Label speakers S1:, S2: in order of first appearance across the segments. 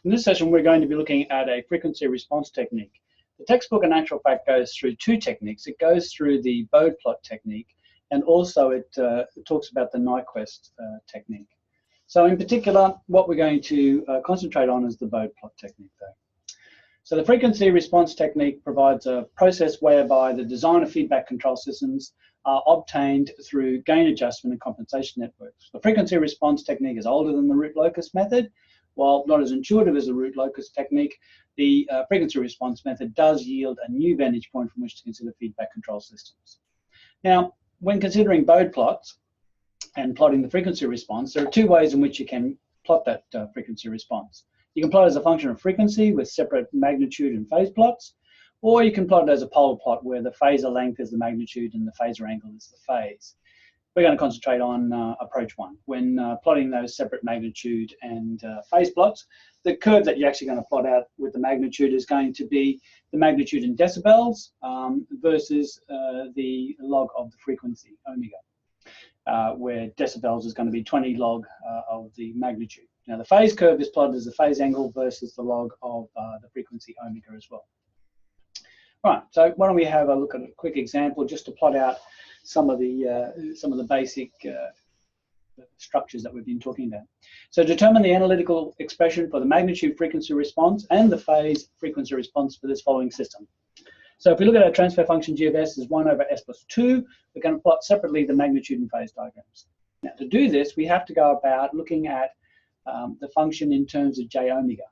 S1: In this session, we're going to be looking at a frequency response technique. The textbook, in actual fact, goes through two techniques. It goes through the Bode plot technique, and also it talks about the Nyquist technique. So in particular, what we're going to concentrate on is the Bode plot technique, though. So the frequency response technique provides a process whereby the design of feedback control systems are obtained through gain adjustment and compensation networks. The frequency response technique is older than the root locus method. While not as intuitive as the root locus technique, the frequency response method does yield a new vantage point from which to consider feedback control systems. Now, when considering Bode plots and plotting the frequency response, there are two ways in which you can plot that frequency response. You can plot it as a function of frequency with separate magnitude and phase plots, or you can plot it as a polar plot where the phasor length is the magnitude and the phasor angle is the phase. We're going to concentrate on approach one. When plotting those separate magnitude and phase plots, the curve that you're actually going to plot out with the magnitude is going to be the magnitude in decibels versus the log of the frequency, omega, where decibels is going to be 20 log of the magnitude. Now the phase curve is plotted as the phase angle versus the log of the frequency omega as well. Right, so why don't we have a look at a quick example just to plot out some of the basic structures that we've been talking about. So determine the analytical expression for the magnitude frequency response and the phase frequency response for this following system. So if we look at our transfer function g of s is 1 over s plus 2, we're going to plot separately the magnitude and phase diagrams. Now to do this, we have to go about looking at the function in terms of j omega.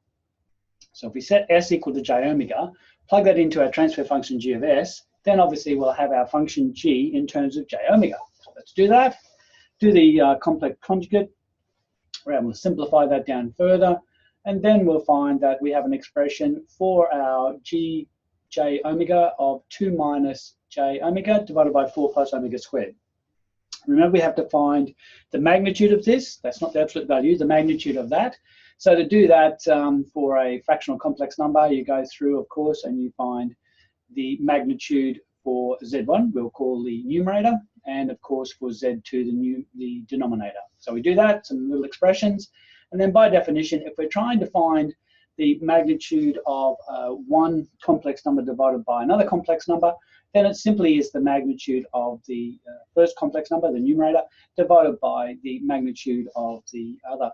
S1: So if we set s equal to j omega, plug that into our transfer function g of s, then obviously we'll have our function g in terms of j omega. So let's do that. Do the complex conjugate. We're able to simplify that down further, and then we'll find that we have an expression for our j omega of 2 minus j omega divided by 4 plus omega squared. Remember, we have to find the magnitude of this. That's not the absolute value, the magnitude of that. So to do that for a fractional complex number, you go through, of course, and you find the magnitude for Z1, we'll call the numerator, and of course for Z2, the denominator. So we do that, some little expressions, and then by definition, if we're trying to find the magnitude of one complex number divided by another complex number, then it simply is the magnitude of the first complex number, the numerator, divided by the magnitude of the other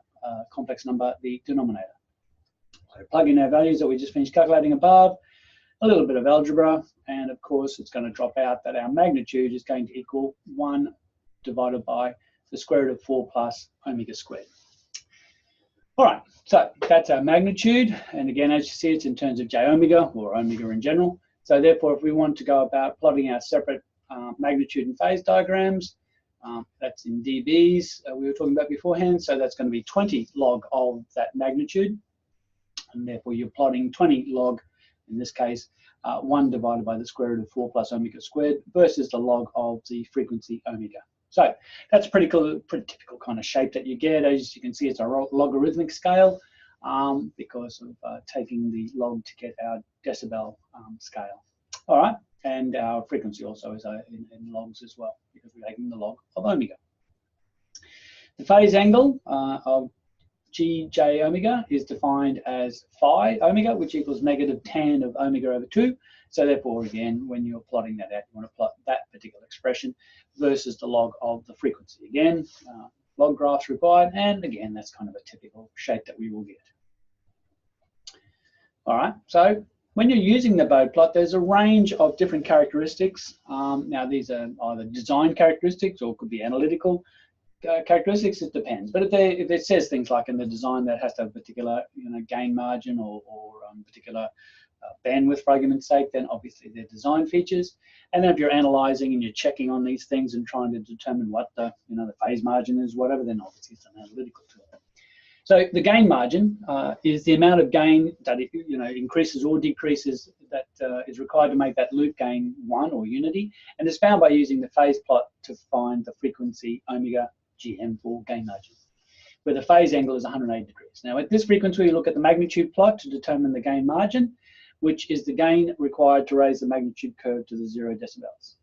S1: complex number, the denominator. So plug in our values that we just finished calculating above, a little bit of algebra, and of course it's going to drop out that our magnitude is going to equal 1 divided by the square root of 4 plus omega squared. All right, so that's our magnitude, and again, as you see, it's in terms of j omega, or omega in general. So therefore, if we want to go about plotting our separate magnitude and phase diagrams, that's in dBs we were talking about beforehand, so that's going to be 20 log of that magnitude, and therefore you're plotting 20 log, in this case, 1 divided by the square root of 4 plus omega squared versus the log of the frequency omega. So that's pretty cool, pretty typical kind of shape that you get. As you can see, it's a logarithmic scale because of taking the log to get our decibel scale. All right, and our frequency also is in logs as well because we're taking the log of omega. The phase angle of Gj omega is defined as phi omega, which equals negative tan of omega over 2. So therefore, again, when you're plotting that out, you want to plot that particular expression versus the log of the frequency. Again, log graphs required, and again, that's kind of a typical shape that we will get. All right, so when you're using the Bode plot, there's a range of different characteristics. Now, these are either design characteristics or could be analytical characteristics. It depends, but if it says things like in the design that has to have a particular gain margin or particular bandwidth for argument's sake, then obviously they're design features. And then if you're analyzing and you're checking on these things and trying to determine what the the phase margin is, whatever, then obviously it's an analytical tool. So the gain margin is the amount of gain that increases or decreases that is required to make that loop gain 1 or unity, and it's found by using the phase plot to find the frequency omega GM for gain margin, where the phase angle is 180 degrees. Now at this frequency, we look at the magnitude plot to determine the gain margin, which is the gain required to raise the magnitude curve to the 0 decibels.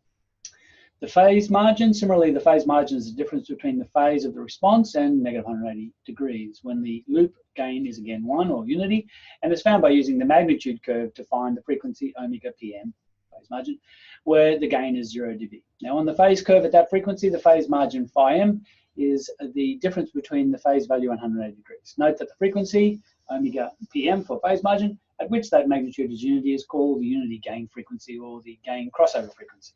S1: The phase margin, similarly, the phase margin is the difference between the phase of the response and negative 180 degrees when the loop gain is again 1 or unity, and it's found by using the magnitude curve to find the frequency omega PM, phase margin, where the gain is 0 dB. Now on the phase curve at that frequency, the phase margin phi m is the difference between the phase value and 180 degrees. Note that the frequency, omega PM for phase margin, at which that magnitude is unity, is called the unity gain frequency or the gain crossover frequency.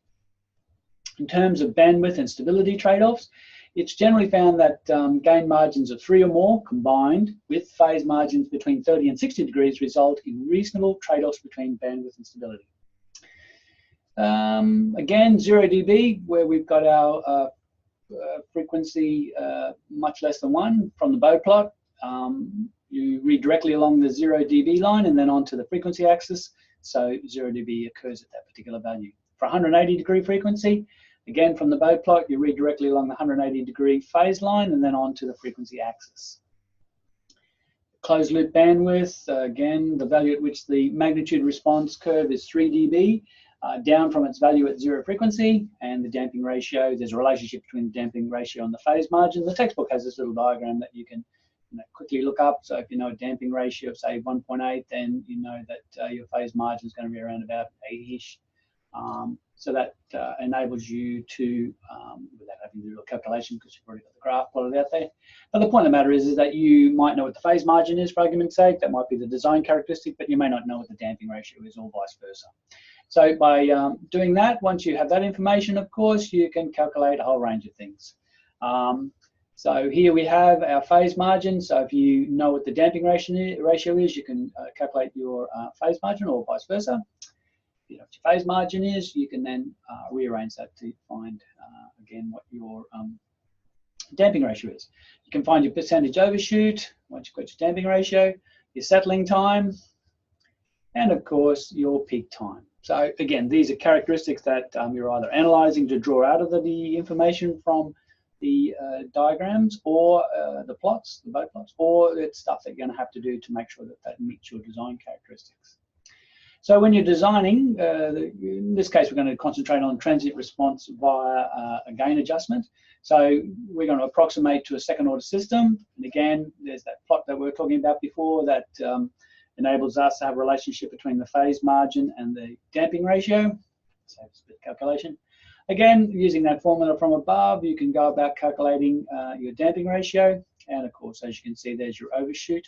S1: In terms of bandwidth and stability trade-offs, it's generally found that gain margins of 3 or more combined with phase margins between 30 and 60 degrees result in reasonable trade-offs between bandwidth and stability. Again, 0 dB, where we've got our frequency much less than 1 from the Bode plot. You read directly along the 0 dB line and then onto the frequency axis, so 0 dB occurs at that particular value. For 180 degree frequency, again from the Bode plot, you read directly along the 180 degree phase line and then onto the frequency axis. Closed loop bandwidth, again, the value at which the magnitude response curve is 3 dB, down from its value at 0 frequency, and the damping ratio, there's a relationship between the damping ratio and the phase margin. The textbook has this little diagram that you can quickly look up. So if you know a damping ratio of say 1.8, then you know that your phase margin is going to be around about 80-ish. So that enables you to, without having to do a calculation because you've already got the graph plotted out there. But the point of the matter is that you might know what the phase margin is for argument's sake. That might be the design characteristic, but you may not know what the damping ratio is or vice versa. So by doing that, once you have that information, of course, you can calculate a whole range of things. So here we have our phase margin. So if you know what the damping ratio is, you can calculate your phase margin or vice versa. If you know what your phase margin is, you can then rearrange that to find, again, what your damping ratio is. You can find your percentage overshoot once you've got your damping ratio, your settling time, and of course, your peak time. So again, these are characteristics that you're either analyzing to draw out of the information from the diagrams or the plots, the Bode plots, or it's stuff that you're going to have to do to make sure that that meets your design characteristics. So when you're designing, in this case, we're going to concentrate on transient response via a gain adjustment. So we're going to approximate to a second order system. And again, there's that plot that we were talking about before that enables us to have a relationship between the phase margin and the damping ratio. So it's a bit of calculation. Again, using that formula from above, you can go about calculating your damping ratio. And of course, as you can see, there's your overshoot.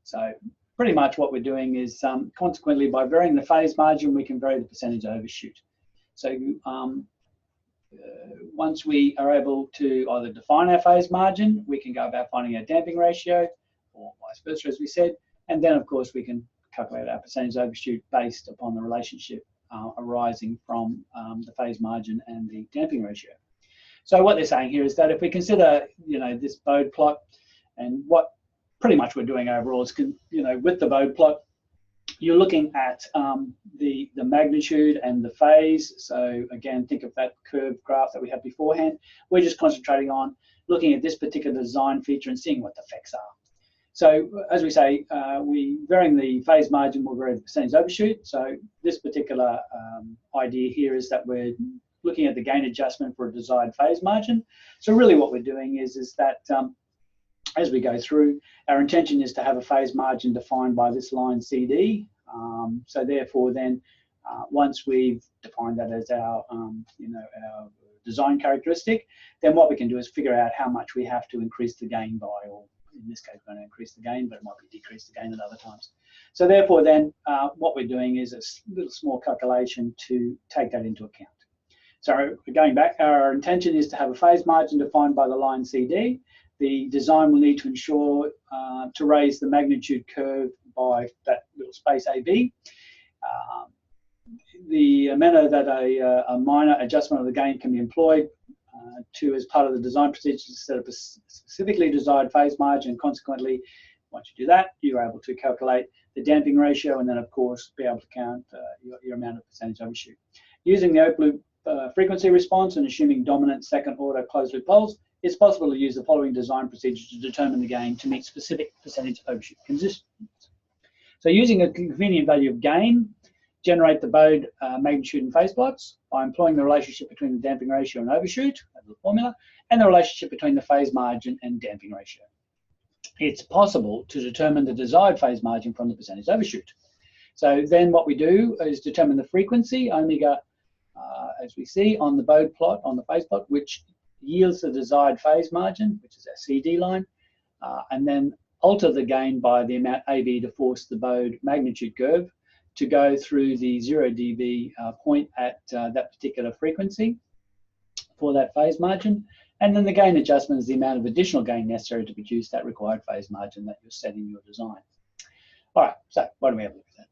S1: So pretty much what we're doing is consequently by varying the phase margin, we can vary the percentage overshoot. So once we are able to either define our phase margin, we can go about finding our damping ratio or vice versa, as we said. And then, of course, we can calculate our percentage overshoot based upon the relationship arising from the phase margin and the damping ratio. So what they're saying here is that if we consider, this Bode plot, and what pretty much we're doing overall is, with the Bode plot, you're looking at the magnitude and the phase. So again, think of that curved graph that we had beforehand. We're just concentrating on looking at this particular design feature and seeing what the effects are. So as we say, we varying the phase margin will vary the percentage overshoot. So this particular idea here is that we're looking at the gain adjustment for a desired phase margin. So really what we're doing is that as we go through, our intention is to have a phase margin defined by this line CD. So therefore then, once we've defined that as our, our design characteristic, then what we can do is figure out how much we have to increase the gain by, or in this case, we're going to increase the gain, but it might be decrease the gain at other times. So therefore then, what we're doing is a little small calculation to take that into account. So going back, our intention is to have a phase margin defined by the line CD. The design will need to ensure to raise the magnitude curve by that little space AB. The manner that a minor adjustment of the gain can be employed to, as part of the design procedure, to set up a specifically desired phase margin, and consequently, once you do that, you're able to calculate the damping ratio and then, of course, be able to count your amount of percentage overshoot. Using the open loop frequency response and assuming dominant second order closed loop poles, it's possible to use the following design procedure to determine the gain to meet specific percentage overshoot conditions. So using a convenient value of gain, generate the Bode magnitude and phase plots by employing the relationship between the damping ratio and overshoot, the formula, and the relationship between the phase margin and damping ratio. It's possible to determine the desired phase margin from the percentage overshoot. So then what we do is determine the frequency, omega, as we see on the Bode plot, on the phase plot, which yields the desired phase margin, which is our CD line, and then alter the gain by the amount AB to force the Bode magnitude curve to go through the 0 dB point at that particular frequency for that phase margin. And then the gain adjustment is the amount of additional gain necessary to produce that required phase margin that you're setting in your design. All right, so why don't we have a look at that?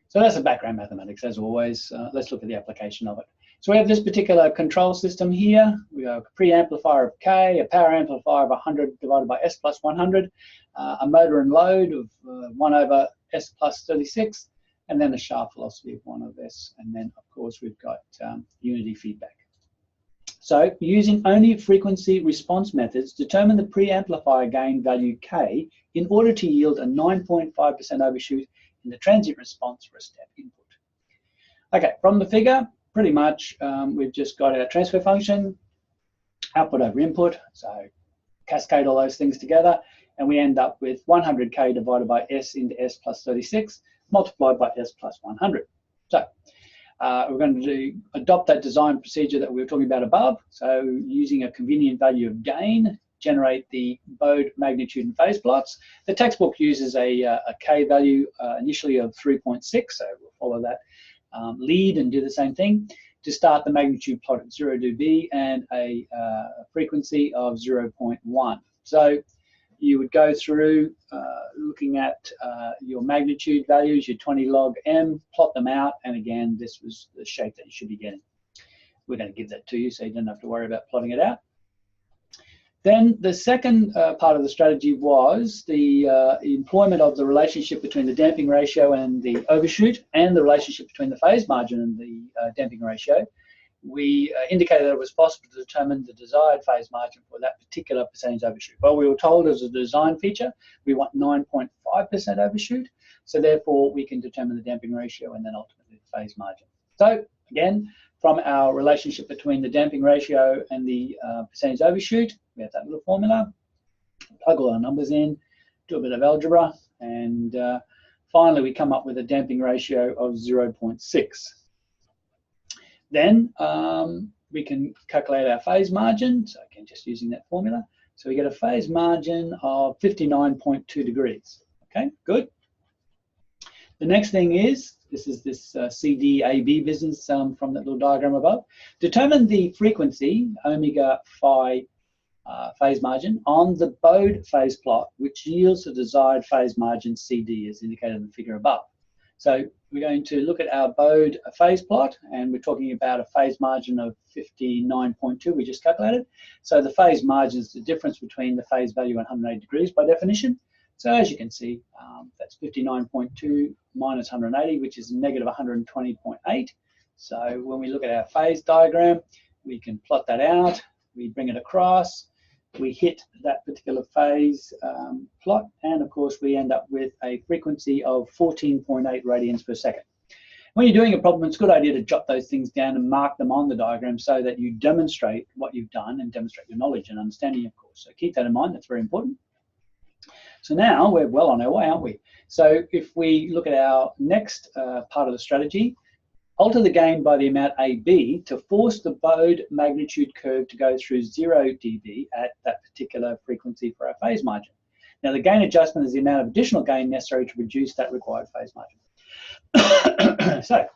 S1: So that's the background mathematics, as always. Let's look at the application of it. So we have this particular control system here. We have a preamplifier of K, a power amplifier of 100 divided by S plus 100, a motor and load of 1 over S plus 36, and then a shaft velocity of 1 over S. And then, of course, we've got unity feedback. So using only frequency response methods, determine the preamplifier gain value K in order to yield a 9.5% overshoot in the transient response for a step input. Okay, from the figure, pretty much we've just got our transfer function, output over input, so cascade all those things together, and we end up with 100K divided by S into S plus 36 multiplied by S plus 100. So we're going to adopt that design procedure that we were talking about above. So using a convenient value of gain, generate the Bode magnitude and phase plots. The textbook uses a K value initially of 3.6, so we'll follow that lead and do the same thing to start the magnitude plot at 0 dB and a frequency of 0.1. So you would go through looking at your magnitude values, your 20 log M, plot them out, and again, this was the shape that you should be getting. We're going to give that to you so you don't have to worry about plotting it out. Then the second part of the strategy was the employment of the relationship between the damping ratio and the overshoot and the relationship between the phase margin and the damping ratio. We indicated that it was possible to determine the desired phase margin for that particular percentage overshoot. Well, we were told as a design feature, we want 9.5% overshoot. So therefore, we can determine the damping ratio and then ultimately the phase margin. So again, from our relationship between the damping ratio and the percentage overshoot, we have that little formula, plug all our numbers in, do a bit of algebra, and finally we come up with a damping ratio of 0.6. Then we can calculate our phase margin, so again, just using that formula. So we get a phase margin of 59.2 degrees. Okay, good. The next thing is, this is this CDAB business from that little diagram above. Determine the frequency, omega phi phase margin, on the Bode phase plot, which yields the desired phase margin CD as indicated in the figure above. So we're going to look at our Bode phase plot, and we're talking about a phase margin of 59.2 we just calculated. So the phase margin is the difference between the phase value and 180 degrees by definition. So as you can see, that's 59.2 minus 180, which is negative 120.8. So when we look at our phase diagram, we can plot that out, we bring it across, we hit that particular phase plot, and of course we end up with a frequency of 14.8 radians per second. When you're doing a problem, it's a good idea to jot those things down and mark them on the diagram so that you demonstrate what you've done and demonstrate your knowledge and understanding, of course. So keep that in mind, that's very important. So now we're well on our way, aren't we? So if we look at our next part of the strategy, alter the gain by the amount AB to force the Bode magnitude curve to go through 0 dB at that particular frequency for our phase margin. Now the gain adjustment is the amount of additional gain necessary to produce that required phase margin. So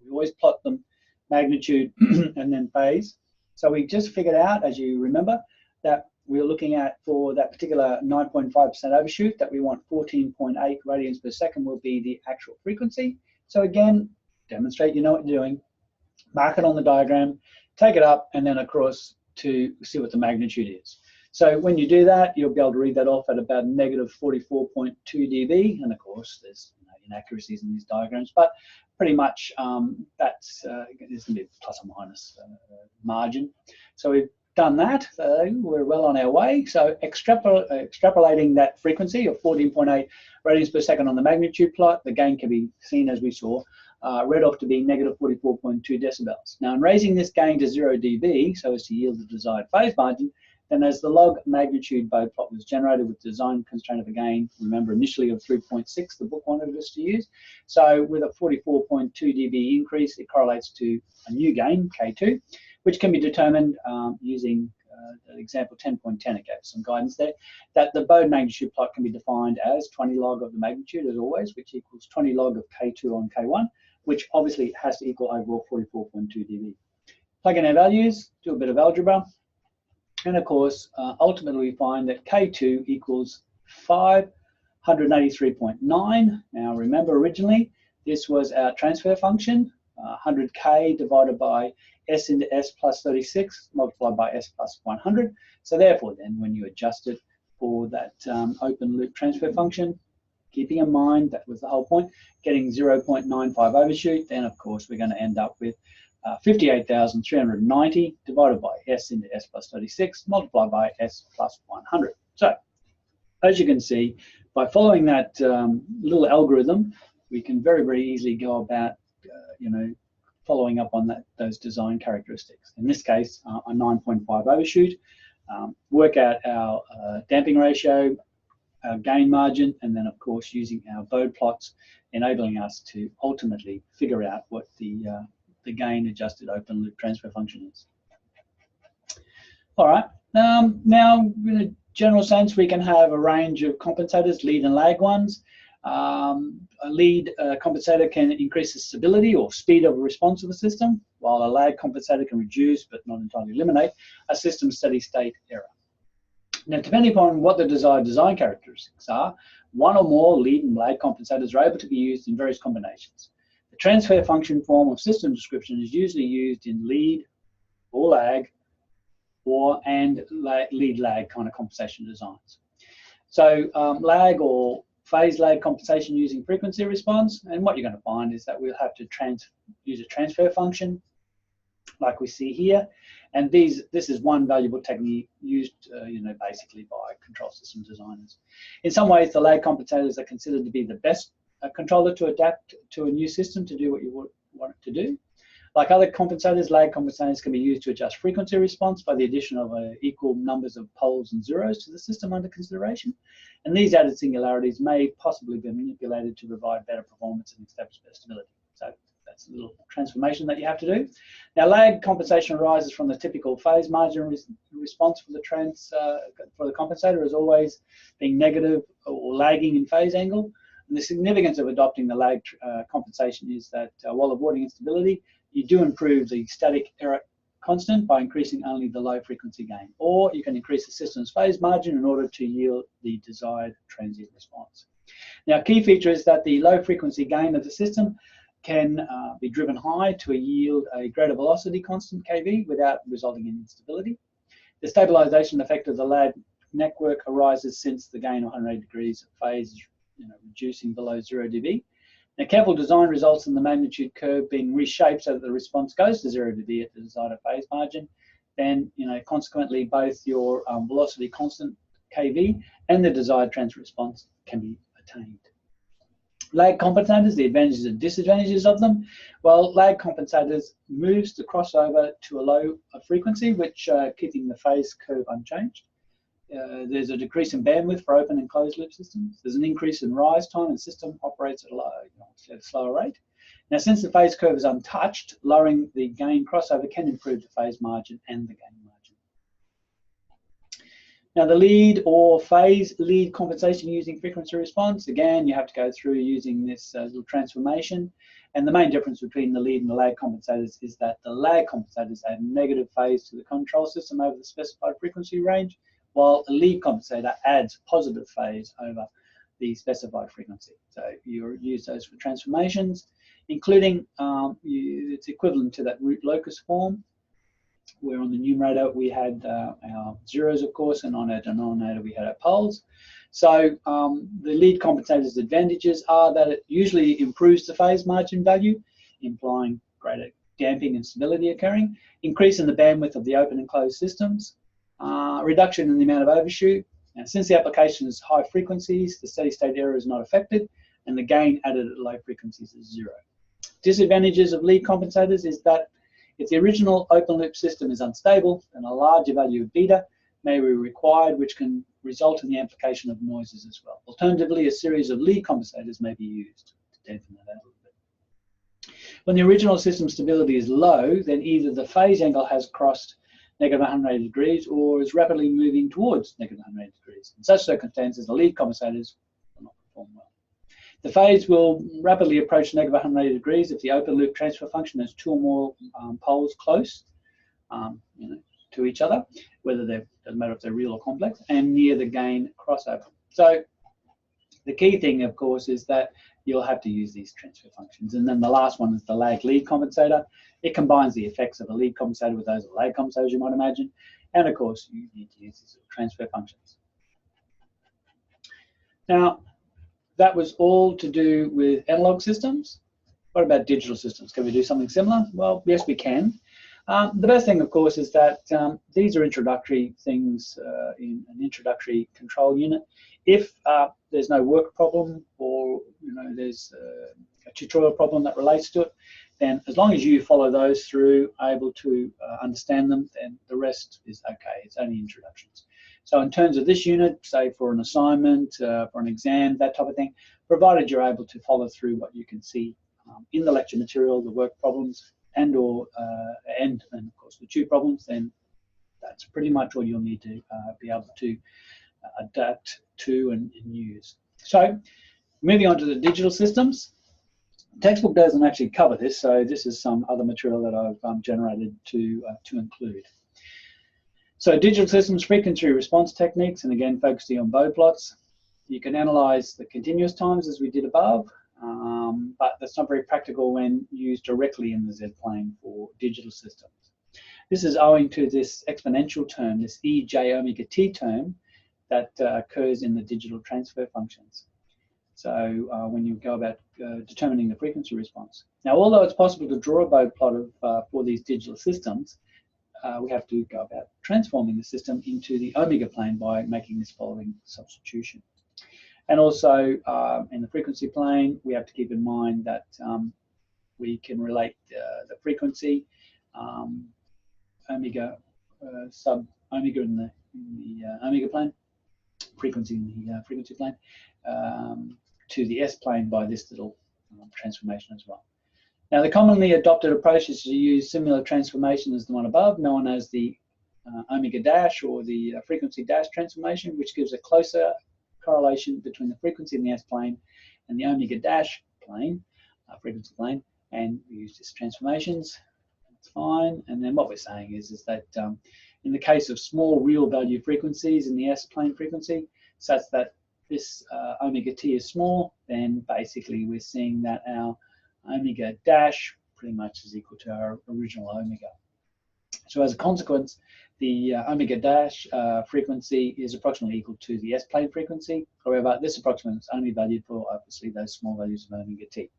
S1: we always plot them magnitude and then phase. So we just figured out, as you remember, that we're looking at for that particular 9.5% overshoot that we want 14.8 radians per second will be the actual frequency. So again, demonstrate you know what you're doing, mark it on the diagram, take it up, and then across to see what the magnitude is. So when you do that, you'll be able to read that off at about negative 44.2 dB, and of course there's inaccuracies in these diagrams, but pretty much that's there's going to be plus or minus margin. So we've done that, we're well on our way. So extrapolating that frequency of 14.8 radians per second on the magnitude plot, the gain can be seen, as we saw, read off to be negative 44.2 decibels. Now, in raising this gain to 0 dB, so as to yield the desired phase margin, then as the log magnitude Bode plot was generated with design constraint of a gain, remember initially of 3.6, the book wanted us to use. So with a 44.2 dB increase, it correlates to a new gain, K2, which can be determined using example 10.10. It gave some guidance there, that the Bode magnitude plot can be defined as 20 log of the magnitude, as always, which equals 20 log of K2 on K1, which obviously has to equal overall 44.2 dB. Plug in our values, do a bit of algebra, and of course, ultimately we find that K2 equals 583.9. Now remember, originally this was our transfer function, 100K divided by S into S plus 36 multiplied by S plus 100. So therefore then, when you adjust it for that open loop transfer function, keeping in mind that was the whole point, getting 0.95 overshoot, then of course we're going to end up with 58,390 divided by S into S plus 36 multiplied by S plus 100. So as you can see, by following that little algorithm, we can very, very easily go about following up on those design characteristics. In this case, a 9.5 overshoot, work out our damping ratio, our gain margin, and then of course using our Bode plots, enabling us to ultimately figure out what the gain adjusted open loop transfer function is. All right, now in a general sense, we can have a range of compensators, lead and lag ones. A lead compensator can increase the stability or speed of a response of a system, while a lag compensator can reduce but not entirely eliminate a system's steady state error. Now, depending upon what the desired design characteristics are, one or more lead and lag compensators are able to be used in various combinations. The transfer function form of system description is usually used in lead or lag and lead lag kind of compensation designs. So lag or phase lag compensation using frequency response, and what you're going to find is that we'll have to use a transfer function like we see here, and this is one valuable technique used basically by control system designers. In some ways, the lag compensators are considered to be the best controller to adapt to a new system to do what you want it to do. Like other compensators, lag compensators can be used to adjust frequency response by the addition of equal numbers of poles and zeros to the system under consideration. And these added singularities may possibly be manipulated to provide better performance and establish better stability. So that's a little transformation that you have to do. Now, lag compensation arises from the typical phase margin response for the compensator as always being negative or lagging in phase angle. And the significance of adopting the lag compensation is that while avoiding instability, you do improve the static error constant by increasing only the low frequency gain, or you can increase the system's phase margin in order to yield the desired transient response. Now, a key feature is that the low frequency gain of the system can be driven high to yield a greater velocity constant kV without resulting in instability. The stabilization effect of the lag network arises since the gain of 180 degrees of phase is reducing below 0 dB. Now, careful design results in the magnitude curve being reshaped so that the response goes to 0 dB at the desired phase margin. Then, consequently, both your velocity constant kV and the desired transfer response can be attained. Lag compensators, the advantages and disadvantages of them. Well, lag compensators moves the crossover to a low frequency, which keeping the phase curve unchanged. There's a decrease in bandwidth for open and closed loop systems. There's an increase in rise time, and the system operates at a slower rate. Now, since the phase curve is untouched, lowering the gain crossover can improve the phase margin and the gain margin. Now, the lead or phase lead compensation using frequency response, again, you have to go through using this little transformation. And the main difference between the lead and the lag compensators is that the lag compensators add negative phase to the control system over the specified frequency range, while a lead compensator adds positive phase over the specified frequency. So you use those for transformations, including it's equivalent to that root locus form, where on the numerator we had our zeros, of course, and on our denominator we had our poles. So the lead compensator's advantages are that it usually improves the phase margin value, implying greater damping and stability occurring, increase in the bandwidth of the open and closed systems, reduction in the amount of overshoot. Now, since the application is high frequencies, the steady state error is not affected, and the gain added at low frequencies is 0. Disadvantages of lead compensators is that if the original open loop system is unstable, then a larger value of beta may be required, which can result in the amplification of noises as well. Alternatively, a series of lead compensators may be used to dampen that out a little bit. When the original system stability is low, then either the phase angle has crossed negative 180 degrees or is rapidly moving towards negative 180 degrees. In such circumstances, the lead compensators will not perform well. The phase will rapidly approach negative 180 degrees if the open loop transfer function has 2 or more poles close to each other, whether they're, doesn't matter if they're real or complex, and near the gain crossover. So the key thing, of course, is that you'll have to use these transfer functions. And then the last one is the lag lead compensator. It combines the effects of a lead compensator with those of lag compensators, you might imagine. And of course, you need to use these transfer functions. Now, that was all to do with analog systems. What about digital systems? Can we do something similar? Well, yes, we can. The best thing, of course, is that these are introductory things in an introductory control unit. If there's no work problem or there's a tutorial problem that relates to it, then as long as you follow those through, able to understand them, then the rest is okay. It's only introductions. So in terms of this unit, say for an assignment, for an exam, that type of thing, provided you're able to follow through what you can see in the lecture material, the work problems, and of course the tube problems, then that's pretty much all you'll need to be able to adapt to and use. So moving on to the digital systems. The textbook doesn't actually cover this, so this is some other material that I've generated to include. So digital systems frequency response techniques, and again focusing on Bode plots. You can analyze the continuous times as we did above, but that's not very practical when used directly in the Z-plane for digital systems. This is owing to this exponential term, this EJ omega t term, that occurs in the digital transfer functions. So when you go about determining the frequency response. Now, although it's possible to draw a Bode plot for these digital systems, we have to go about transforming the system into the omega plane by making this following substitution. And also in the frequency plane, we have to keep in mind that we can relate the frequency omega sub omega in the omega plane, frequency in the frequency plane, to the S plane by this little transformation as well. Now, the commonly adopted approach is to use similar transformation as the one above, known as the omega dash or the frequency dash transformation, which gives a closer correlation between the frequency in the S plane and the omega dash plane, frequency plane, and we use these transformations. That's fine. And then what we're saying is that in the case of small real value frequencies in the S plane frequency, such that this omega t is small, then basically we're seeing that our omega dash pretty much is equal to our original omega. So as a consequence, the omega dash frequency is approximately equal to the S-plane frequency. However, this approximation is only valued for obviously those small values of omega t.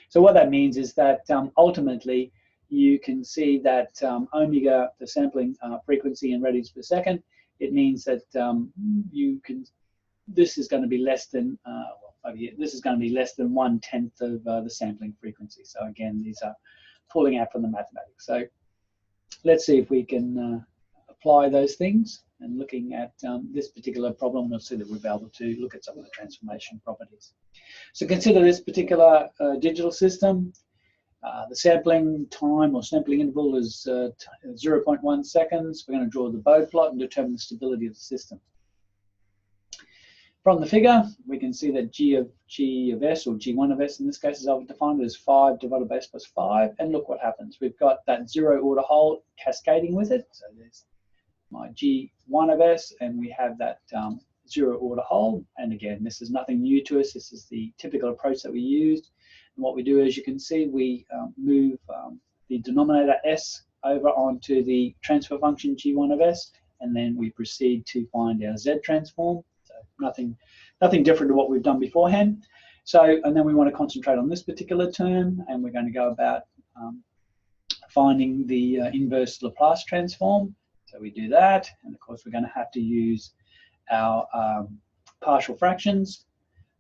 S1: So what that means is that ultimately you can see that omega, the sampling frequency in radians per second, it means that this is going to be less than this is going to be less than 1/10 of the sampling frequency. So again, these are pulling out from the mathematics. So let's see if we can apply those things. And looking at this particular problem, we'll see that we'll be able to look at some of the transformation properties. So consider this particular digital system. The sampling time or sampling interval is 0.1 seconds. We're going to draw the Bode plot and determine the stability of the system. From the figure, we can see that G of S, or G1 of S in this case, is defined as 5 divided by S plus 5. And look what happens. We've got that 0 order hole cascading with it. So there's my G1 of S, and we have that 0 order hole. And again, this is nothing new to us. This is the typical approach that we used. And what we do, as you can see, we move the denominator S over onto the transfer function G1 of S, and then we proceed to find our Z transform. Nothing different to what we've done beforehand. So, and then we want to concentrate on this particular term, and we're going to go about finding the inverse Laplace transform. So we do that, and of course we're going to have to use our partial fractions.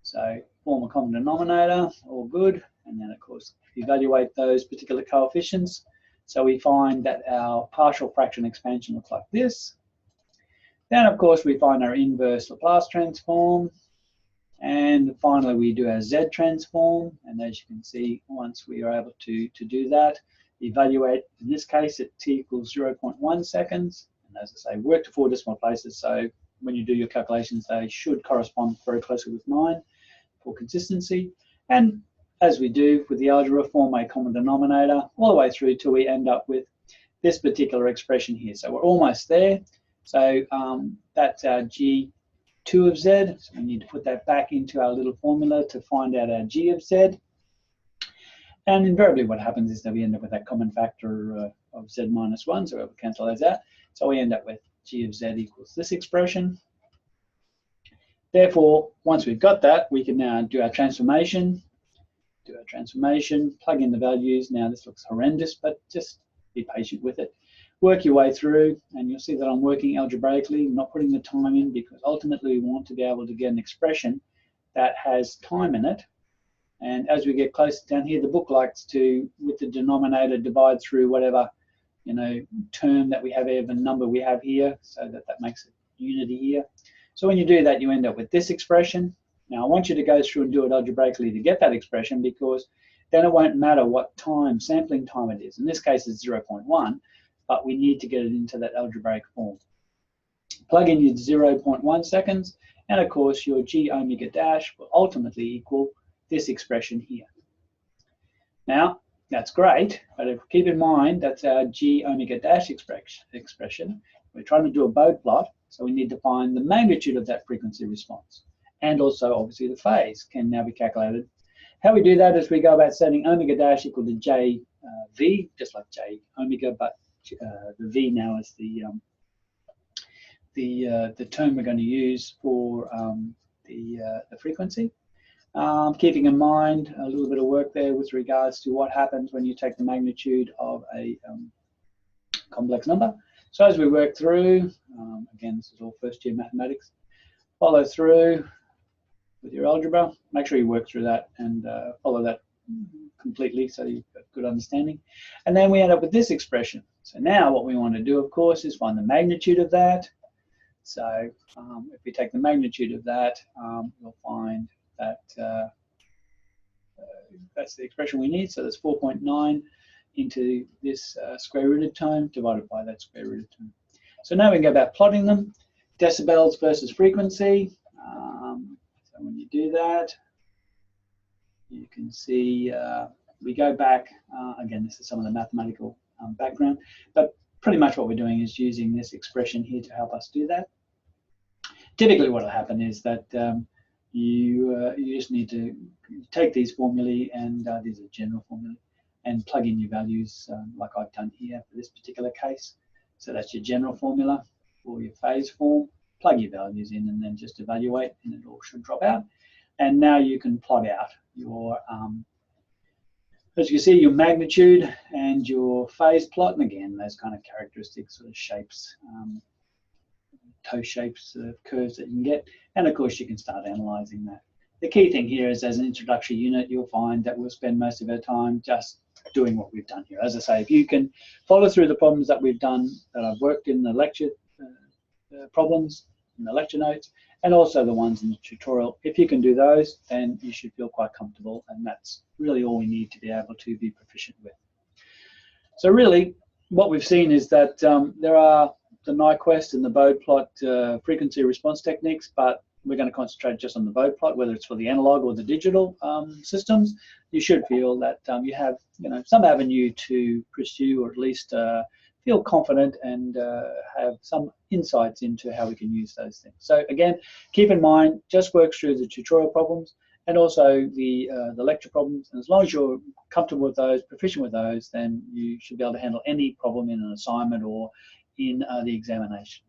S1: So form a common denominator, all good, and then of course evaluate those particular coefficients. So we find that our partial fraction expansion looks like this. Then of course we find our inverse Laplace transform, and finally we do our Z transform, and as you can see, once we are able to do that, evaluate, in this case at t equals 0.1 seconds, and as I say, work to 4 decimal places, so when you do your calculations they should correspond very closely with mine for consistency. And as we do with the algebra, form a common denominator all the way through till we end up with this particular expression here. So we're almost there. So that's our G2 of Z. So we need to put that back into our little formula to find out our G of Z. And invariably what happens is that we end up with that common factor of Z minus 1, so we'll cancel those out. So we end up with G of Z equals this expression. Therefore, once we've got that, we can now do our transformation. Plug in the values. Now this looks horrendous, but just be patient with it. Work your way through, and you'll see that I'm working algebraically, not putting the time in, because ultimately we want to be able to get an expression that has time in it. And as we get closer down here, the book likes to, with the denominator, divide through whatever, you know, term that we have, whatever number we have here, so that makes it unity here. So when you do that, you end up with this expression. Now I want you to go through and do it algebraically to get that expression, because then it won't matter what time, sampling time it is. In this case it's 0.1, but we need to get it into that algebraic form. Plug in your 0.1 seconds, and of course your G omega dash will ultimately equal this expression here. Now that's great, but if keep in mind that's our G omega dash expression. We're trying to do a Bode plot, so we need to find the magnitude of that frequency response. And also, obviously, the phase can now be calculated. How we do that is we go about setting omega dash equal to J V, just like J omega, but the V now is the term we're going to use for the frequency. Keeping in mind a little bit of work there with regards to what happens when you take the magnitude of a complex number. So as we work through, again, this is all first year mathematics, follow through with your algebra, make sure you work through that and follow that completely so you've got good understanding. And then we end up with this expression. So now what we want to do, of course, is find the magnitude of that. So if we take the magnitude of that, we'll find that that's the expression we need. So that's 4.9 into this square rooted term divided by that square rooted term. So now we can go about plotting them, decibels versus frequency. So when you do that, you can see we go back, again, this is some of the mathematical background, but pretty much what we're doing is using this expression here to help us do that. Typically what will happen is that you just need to take these formulae, and these are general formulae, and plug in your values like I've done here for this particular case. So that's your general formula for your phase form. Plug your values in and then just evaluate, and it all should drop out. And now you can plot out your, as you can see, your magnitude and your phase plot. And again, those kind of characteristic sort of shapes, toe shapes, curves that you can get. And of course, you can start analyzing that. The key thing here is, as an introductory unit, you'll find that we'll spend most of our time just doing what we've done here. As I say, if you can follow through the problems that we've done, that I've worked in the lecture problems, in the lecture notes, and also the ones in the tutorial, if you can do those, then you should feel quite comfortable, and that's really all we need to be able to be proficient with. So really, what we've seen is that there are the Nyquist and the Bode plot frequency response techniques, but we're going to concentrate just on the Bode plot, whether it's for the analog or the digital systems. You should feel that you have, some avenue to pursue, or at least feel confident and have some insights into how we can use those things. So again, keep in mind, just work through the tutorial problems and also the lecture problems. And as long as you're comfortable with those, proficient with those, then you should be able to handle any problem in an assignment or in the examination.